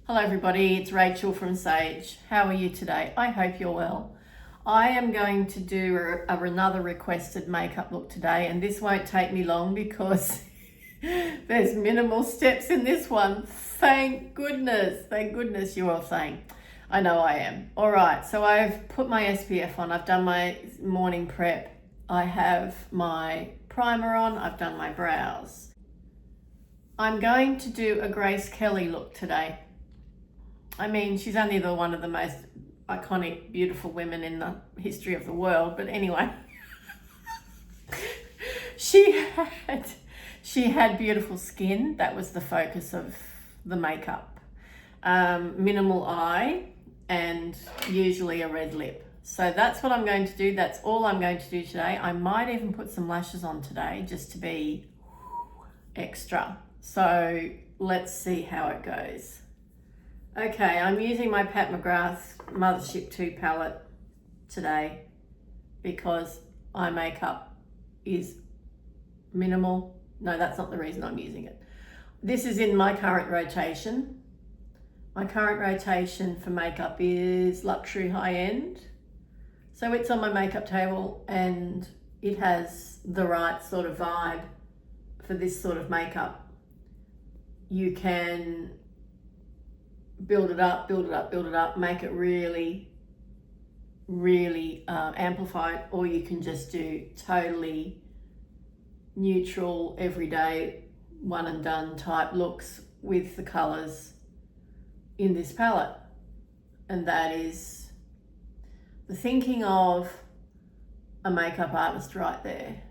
Hello everybody, it's Rachel from Sage. How are you today? I hope you're well. I am going to do another requested makeup look today, and this won't take me long because there's minimal steps in this one. Thank goodness you're all saying. I know I am. All right, so I've put my SPF on, I've done my morning prep, I have my primer on, I've done my brows. I'm going to do a Grace Kelly look today. I mean, she's only one of the most iconic, beautiful women in the history of the world. But anyway, she had beautiful skin. That was the focus of the makeup. Minimal eye and usually a red lip. So that's what I'm going to do. That's all I'm going to do today. I might even put some lashes on today just to be extra. So let's see how it goes. Okay, I'm using my Pat McGrath Mothership 2 palette today because eye makeup is minimal. No, that's not the reason I'm using it. This is in my current rotation. My current rotation for makeup is luxury high-end. So it's on my makeup table and it has the right sort of vibe for this sort of makeup. You can build it up, make it really amplified, or you can just do totally neutral, everyday, one and done type looks with the colors in this palette. And that is the thinking of a makeup artist right there.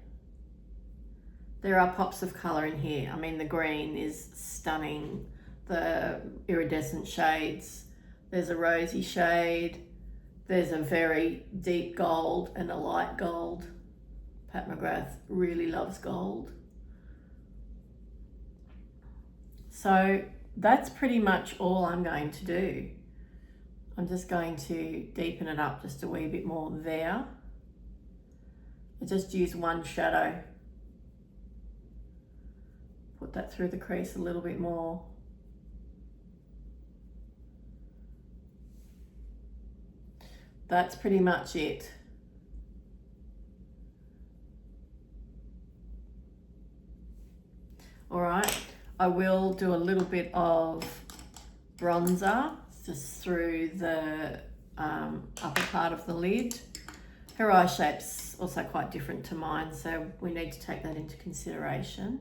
There are pops of color in here. I mean, the green is stunning. The iridescent shades. There's a rosy shade. There's a very deep gold and a light gold. Pat McGrath really loves gold. So that's pretty much all I'm going to do. I'm just going to deepen it up just a wee bit more there. I just use one shadow. Put that through the crease a little bit more. That's pretty much it. All right, I will do a little bit of bronzer just through the upper part of the lid. Her eye shape's also quite different to mine, so we need to take that into consideration.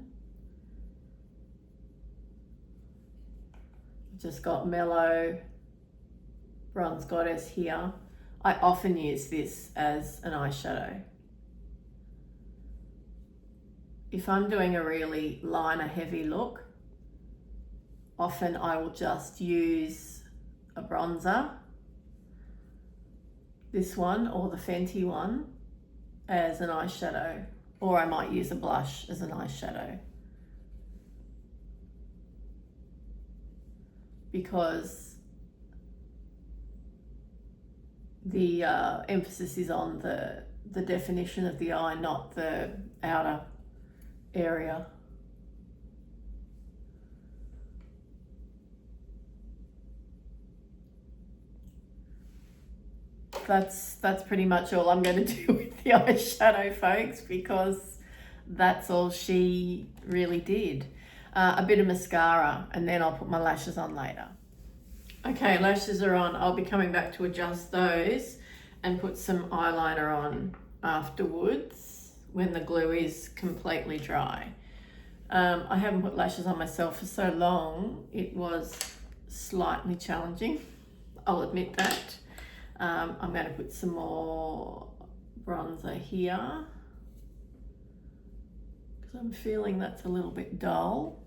Just got Mellow Bronze Goddess here. I often use this as an eyeshadow. If I'm doing a really liner heavy look, often I will just use a bronzer, this one or the Fenty one, as an eyeshadow, or I might use a blush as an eyeshadow. Because the emphasis is on the definition of the eye, not the outer area. That's pretty much all I'm going to do with the eyeshadow, folks, because that's all she really did. A bit of mascara, and then I'll put my lashes on later. Okay, lashes are on. I'll be coming back to adjust those and put some eyeliner on afterwards when the glue is completely dry. I haven't put lashes on myself for so long. It was slightly challenging, I'll admit that. I'm going to put some more bronzer here because I'm feeling that's a little bit dull.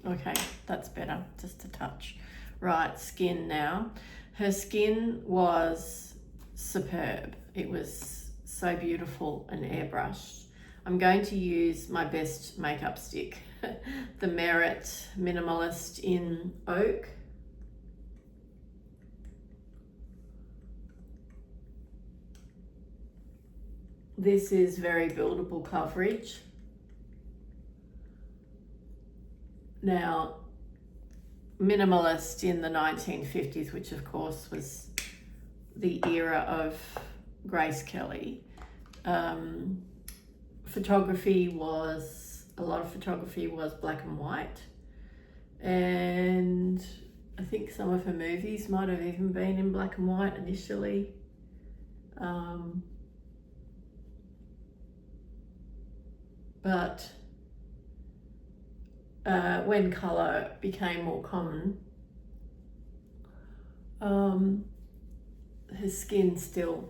Okay, that's better, just a touch. Right, skin now. Her skin was superb. It was so beautiful and airbrushed. I'm going to use my best makeup stick, the Merit Minimalist in Oak. This is very buildable coverage. Now, minimalist in the 1950s, which of course was the era of Grace Kelly, photography was, a lot of photography was black and white, and I think some of her movies might have even been in black and white initially. But when colour became more common, her skin still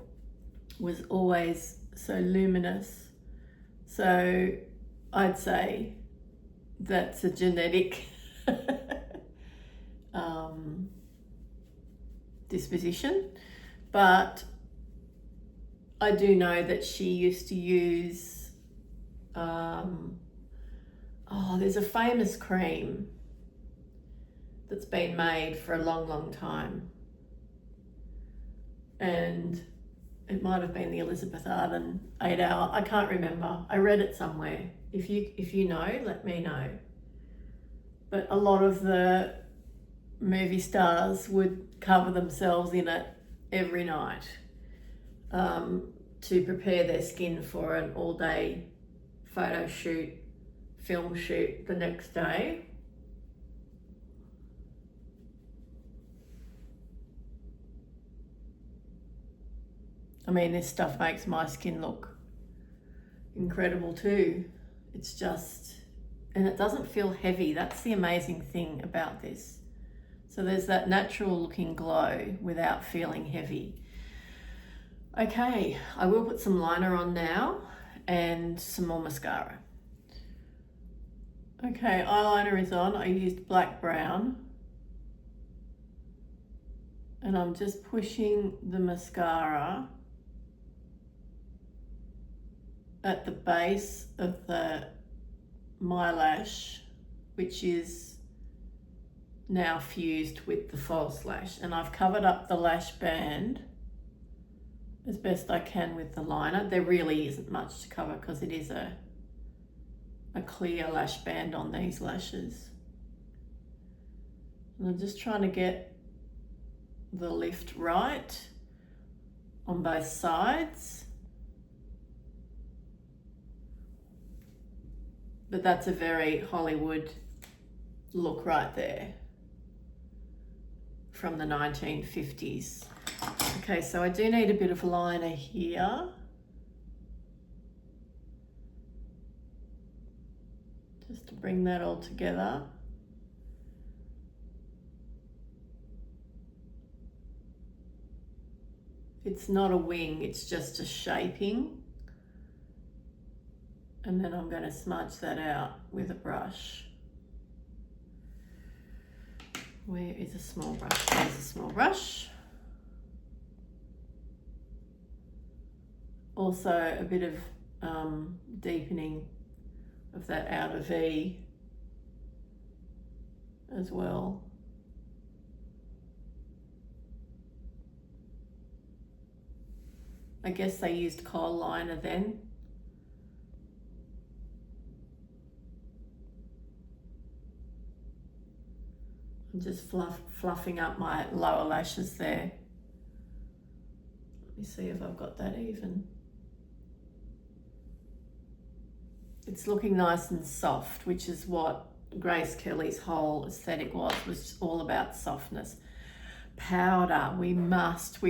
was always so luminous. So I'd say that's a genetic disposition. But I do know that she used to use, there's a famous cream that's been made for a long, long time. And it might have been the Elizabeth Arden 8 Hour. I can't remember. I read it somewhere. If you know, let me know. But a lot of the movie stars would cover themselves in it every night to prepare their skin for an all-day photo shoot, film shoot the next day. I mean, this stuff makes my skin look incredible too. It's just, and it doesn't feel heavy. That's the amazing thing about this. So there's that natural looking glow without feeling heavy. Okay, I will put some liner on now and some more mascara. Okay, eyeliner is on. I used black brown. And I'm just pushing the mascara at the base of my lash, which is now fused with the false lash. And I've covered up the lash band as best I can with the liner. There really isn't much to cover because it is a clear lash band on these lashes. And I'm just trying to get the lift right on both sides. But that's a very Hollywood look right there from the 1950s. Okay, so I do need a bit of liner here. Just to bring that all together. It's not a wing, it's just a shaping. And then I'm going to smudge that out with a brush. Where is a small brush? There's a small brush. Also a bit of deepening of that outer V as well. I guess they used kohl liner then. I'm just fluffing up my lower lashes there. Let me see if I've got that even. It's looking nice and soft, which is what Grace Kelly's whole aesthetic was all about softness. Powder, we must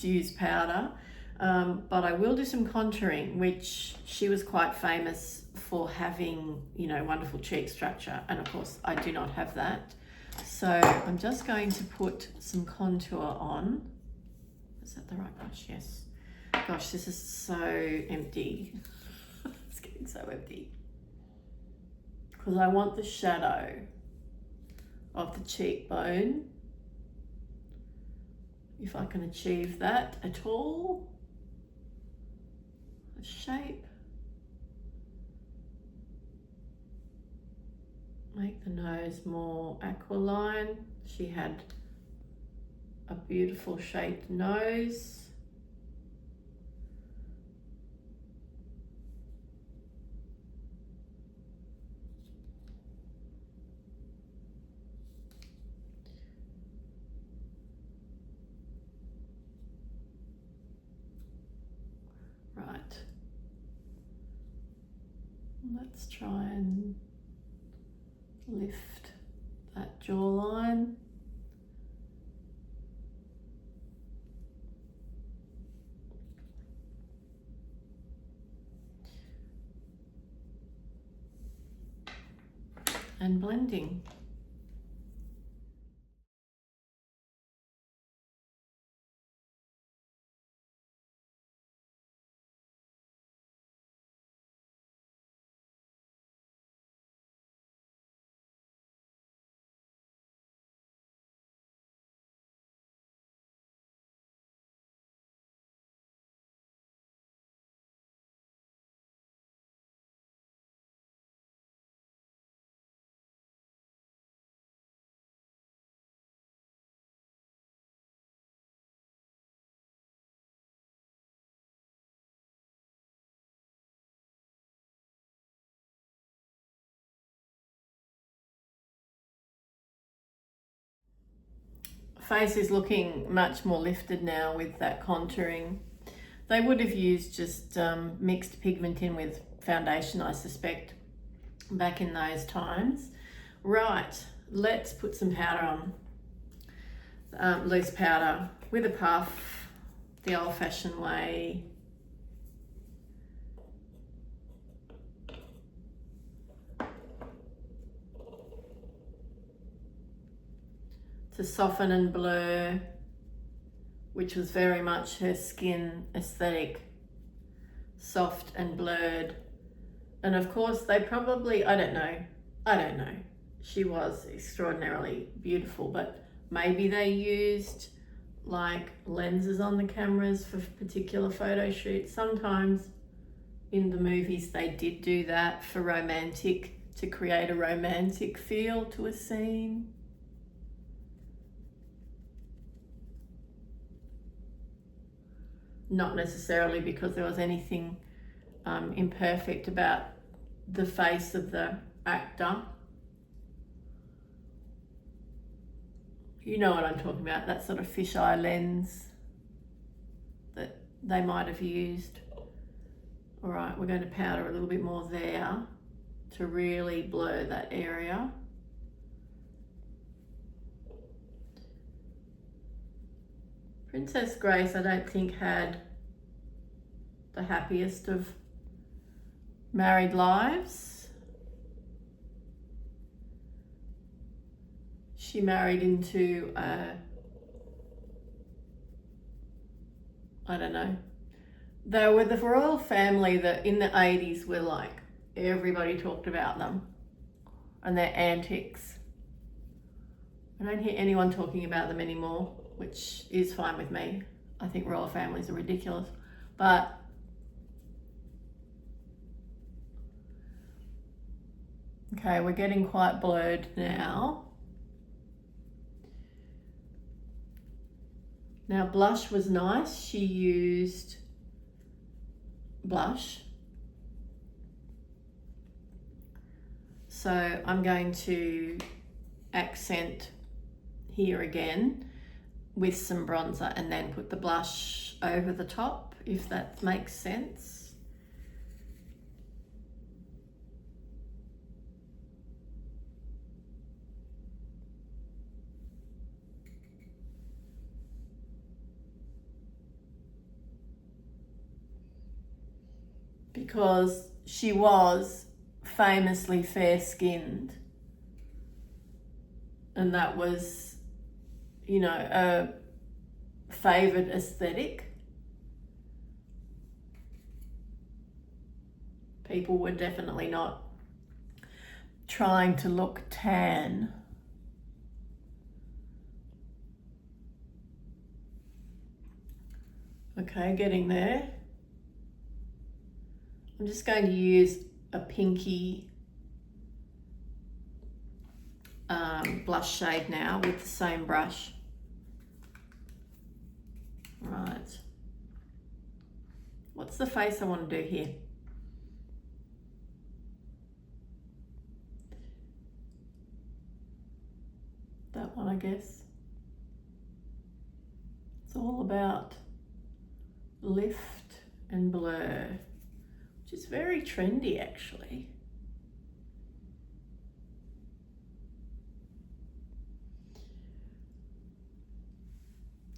use powder. But I will do some contouring, which she was quite famous for having, you know, wonderful cheek structure. And of course, I do not have that. So I'm just going to put some contour on. Is that the right brush? Yes. Gosh, this is so empty. It's getting so empty. Because I want the shadow of the cheekbone. If I can achieve that at all. The shape. Make the nose more aquiline. She had a beautiful shaped nose. Right. Let's try and lift that jawline. And blending. Face is looking much more lifted now with that contouring. They would have used just mixed pigment in with foundation, I suspect, back in those times. Right, let's put some powder on. Loose powder with a puff, the old-fashioned way. To soften and blur, which was very much her skin aesthetic, soft and blurred. And of course they probably, I don't know, she was extraordinarily beautiful, but maybe they used like lenses on the cameras for particular photo shoots. Sometimes in the movies they did do that for romantic, to create a romantic feel to a scene. Not necessarily because there was anything imperfect about the face of the actor. You know what I'm talking about, that sort of fisheye lens that they might have used. All right, we're going to powder a little bit more there to really blur that area. Princess Grace, I don't think, had the happiest of married lives. She married into I don't know. They were the royal family that in the 80s were like, everybody talked about them and their antics. I don't hear anyone talking about them anymore, which is fine with me. I think royal families are ridiculous. But okay, we're getting quite blurred now. Now blush was nice. She used blush. So I'm going to accent here again with some bronzer and then put the blush over the top, if that makes sense. Because she was famously fair-skinned, and that was, you know, a favoured aesthetic. People were definitely not trying to look tan. Okay, getting there. I'm just going to use a pinky blush shade now with the same brush. Right. What's the face I want to do here? That one, I guess. It's all about lift and blur, which is very trendy actually.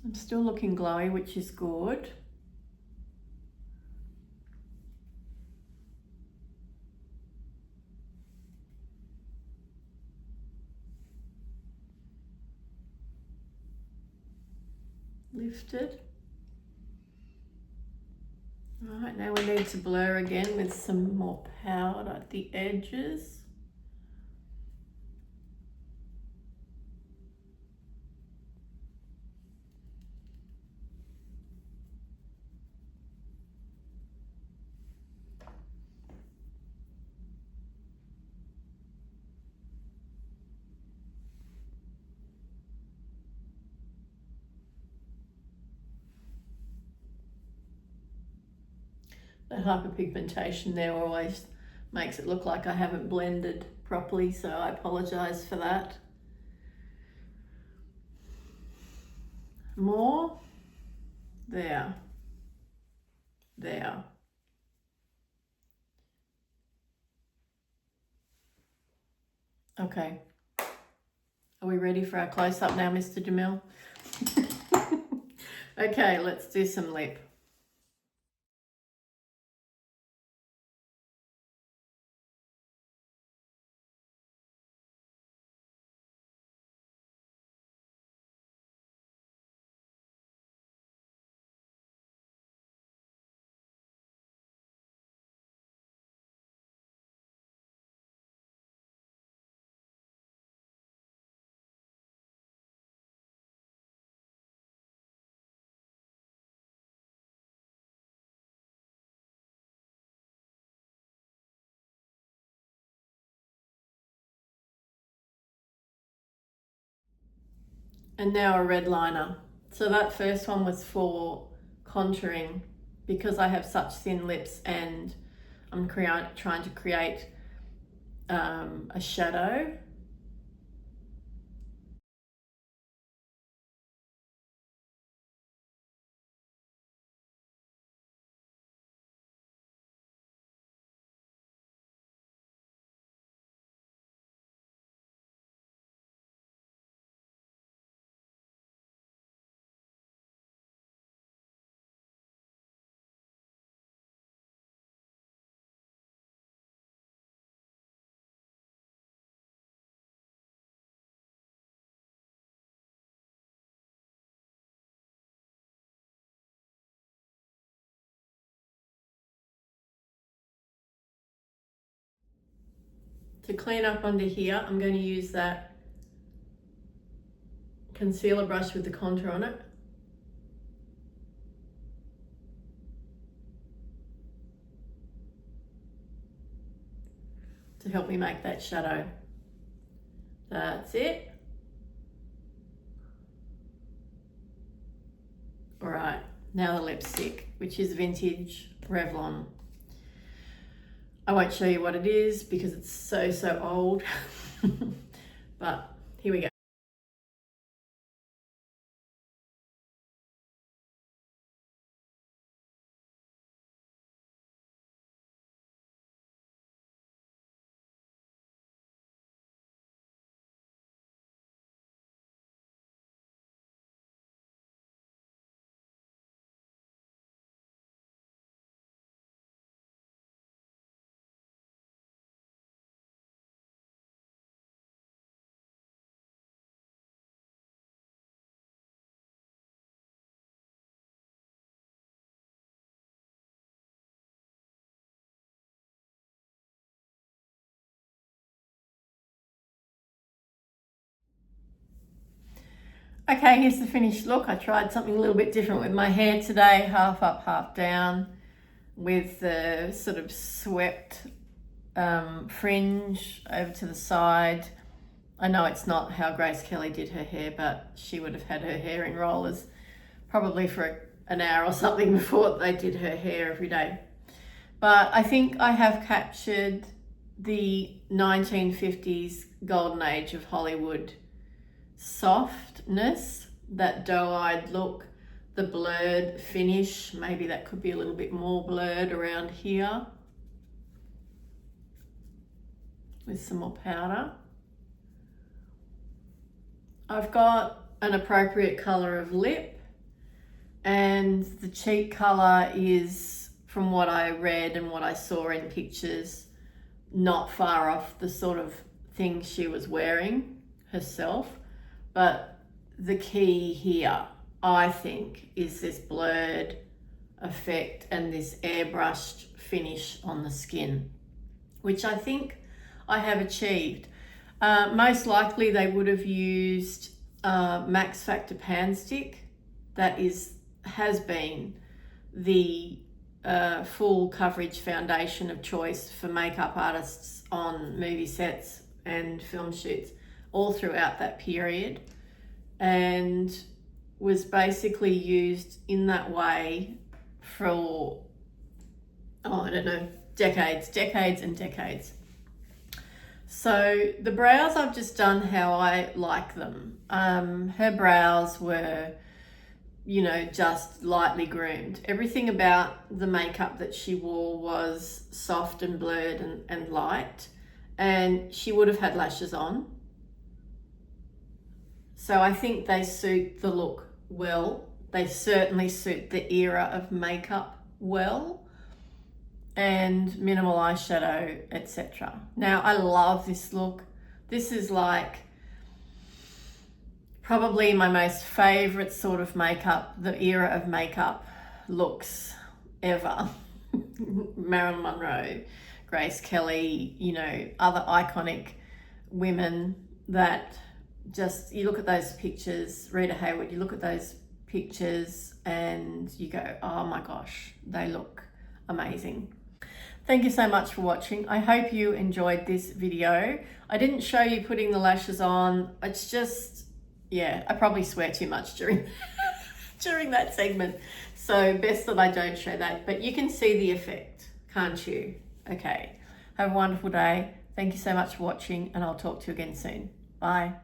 I'm still looking glowy, which is good. Lifted. Alright, now we need to blur again with some more powder at the edges. That hyperpigmentation there always makes it look like I haven't blended properly, so I apologise for that. More. There. There. Okay. Are we ready for our close-up now, Mr. Jamil? Okay, let's do some lip. And now a red liner. So that first one was for contouring because I have such thin lips and I'm trying to create a shadow. To clean up under here, I'm going to use that concealer brush with the contour on it. To help me make that shadow. That's it. All right, now the lipstick, which is Vintage Revlon. I won't show you what it is because it's so old, but here we go. Okay, here's the finished look. I tried something a little bit different with my hair today, half up, half down, with the sort of swept fringe over to the side. I know it's not how Grace Kelly did her hair, but she would have had her hair in rollers probably for an hour or something before they did her hair every day. But I think I have captured the 1950s golden age of Hollywood softness, that doe-eyed look, the blurred finish. Maybe that could be a little bit more blurred around here with some more powder. I've got an appropriate colour of lip, and the cheek colour is, from what I read and what I saw in pictures, not far off the sort of thing she was wearing herself. But the key here, I think, is this blurred effect and this airbrushed finish on the skin, which I think I have achieved. Most likely they would have used Max Factor Pan Stick. That has been the full coverage foundation of choice for makeup artists on movie sets and film shoots all throughout that period, and was basically used in that way for, I don't know, decades and decades. So the brows I've just done how I like them. Her brows were, just lightly groomed. Everything about the makeup that she wore was soft and blurred and light, and she would have had lashes on. So I think they suit the look well. They certainly suit the era of makeup well, and minimal eyeshadow, etc. Now, I love this look. This is like probably my most favorite sort of makeup, the era of makeup looks ever. Marilyn Monroe, Grace Kelly, other iconic women that just, you look at those pictures, Rita Hayworth, you look at those pictures and you go, oh my gosh, they look amazing. Thank you so much for watching. I hope you enjoyed this video. I didn't show you putting the lashes on. It's just, I probably swear too much during that segment. So best that I don't show that, but you can see the effect, can't you? Okay, have a wonderful day. Thank you so much for watching, and I'll talk to you again soon. Bye.